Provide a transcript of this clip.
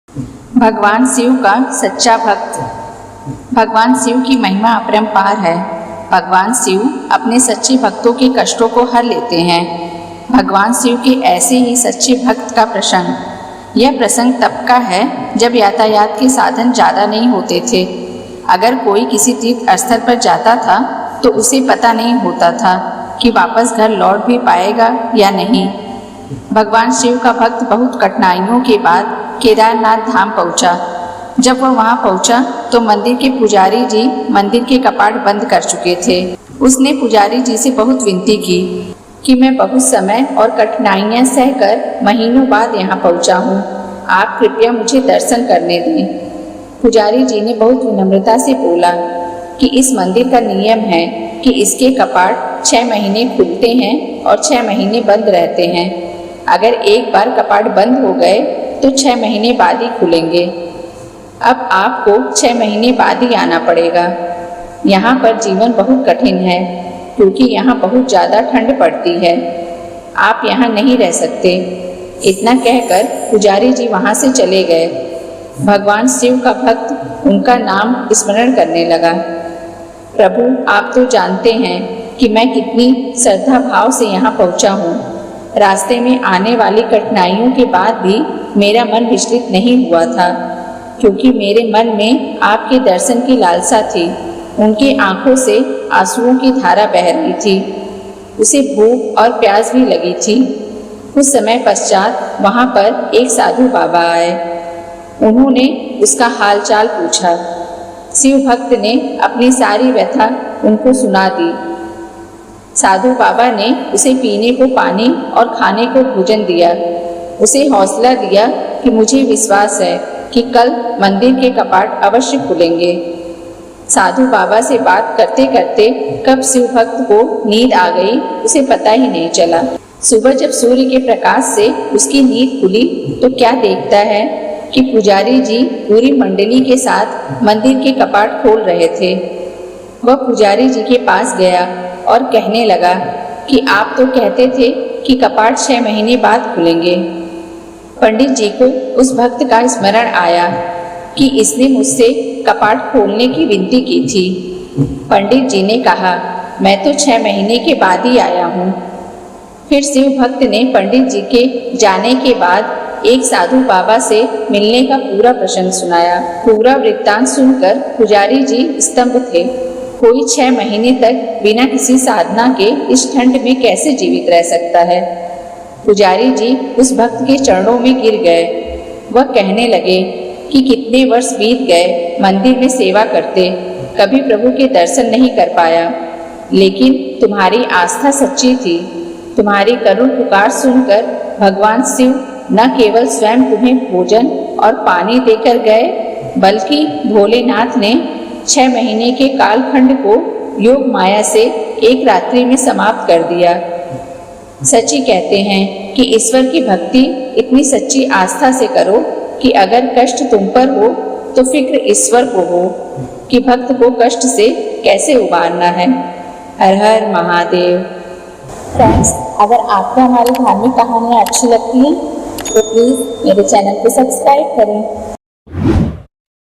भगवान शिव का सच्चा भक्त। भगवान शिव की महिमा अपरंपार है। भगवान शिव अपने सच्चे भक्तों के कष्टों को हर लेते हैं। भगवान शिव के ऐसे ही सच्चे भक्त का प्रसंग। यह प्रसंग तब का है जब यातायात के साधन ज़्यादा नहीं होते थे। अगर कोई किसी तीर्थ स्थल पर जाता था तो उसे पता नहीं होता था कि वापस घर लौट भी पाएगा या नहीं। भगवान शिव का भक्त बहुत कठिनाइयों के बाद केदारनाथ धाम पहुंचा। जब वह वहां पहुंचा तो मंदिर के पुजारी जी मंदिर के कपाट बंद कर चुके थे। उसने पुजारी जी से बहुत विनती की कि मैं बहुत समय और कठिनाइयां सहकर महीनों बाद यहाँ पहुंचा हूँ, आप कृपया मुझे दर्शन करने दें। पुजारी जी ने बहुत विनम्रता से बोला कि इस मंदिर का नियम है कि इसके कपाट 6 महीने खुलते हैं और 6 महीने बंद रहते हैं। अगर एक बार कपाट बंद हो गए तो 6 महीने बाद ही खुलेंगे। अब आपको 6 महीने बाद ही आना पड़ेगा। यहाँ पर जीवन बहुत कठिन है क्योंकि यहाँ बहुत ज़्यादा ठंड पड़ती है। आप यहाँ नहीं रह सकते। इतना कहकर पुजारी जी वहाँ से चले गए। भगवान शिव का भक्त उनका नाम स्मरण करने लगा। प्रभु, आप तो जानते हैं कि मैं कितनी श्रद्धा भाव से यहाँ पहुँचा हूँ। रास्ते में आने वाली कठिनाइयों के बाद भी मेरा मन विचलित नहीं हुआ था क्योंकि मेरे मन में आपके दर्शन की लालसा थी। उनकी आंखों से आंसुओं की धारा बह रही थी। उसे भूख और प्यास भी लगी थी। कुछ समय पश्चात वहाँ पर एक साधु बाबा आए। उन्होंने उसका हालचाल पूछा। शिव भक्त ने अपनी सारी व्यथा उनको सुना दी। साधु बाबा ने उसे पीने को पानी और खाने को भोजन दिया। उसे हौसला दिया कि मुझे विश्वास है कि कल मंदिर के कपाट अवश्य खुलेंगे। साधु बाबा से बात करते करते कब शिव भक्त को नींद आ गई उसे पता ही नहीं चला। सुबह जब सूर्य के प्रकाश से उसकी नींद खुली तो क्या देखता है कि पुजारी जी पूरी मंडली के साथ मंदिर के कपाट खोल रहे थे। वह पुजारी जी के पास गया और कहने लगा कि आप तो कहते थे कि कपाट 6 महीने बाद खुलेंगे। पंडित जी को उस भक्त का स्मरण आया कि इसने मुझसे कपाट खोलने की विनती की थी। पंडित जी ने कहा, मैं तो 6 महीने के बाद ही आया हूँ। फिर शिव भक्त ने पंडित जी के जाने के बाद एक साधु बाबा से मिलने का पूरा प्रसंग सुनाया। पूरा वृत्तांत सुनकर पुजारी जी स्तंभ थे। कोई 6 महीने तक बिना किसी साधना के इस ठंड में कैसे जीवित रह सकता है। पुजारी जी उस भक्त के चरणों में गिर गए। वह कहने लगे कि कितने वर्ष बीत गए मंदिर में सेवा करते, कभी प्रभु के दर्शन नहीं कर पाया, लेकिन तुम्हारी आस्था सच्ची थी। तुम्हारी करुण पुकार सुनकर भगवान शिव न केवल स्वयं तुम्हें भोजन और पानी देकर गए, बल्कि भोलेनाथ ने 6 महीने के कालखंड को योग माया से एक रात्रि में समाप्त कर दिया। सच ही कहते हैं कि ईश्वर की भक्ति इतनी सच्ची आस्था से करो कि अगर कष्ट तुम पर हो तो फिक्र ईश्वर को हो कि भक्त को कष्ट से कैसे उबारना है। हर हर महादेव। फ्रेंड्स, अगर आपको हमारी धार्मिक कहानियाँ अच्छी लगती हैं तो प्लीज़ मेरे चैनल को सब्सक्राइब करें।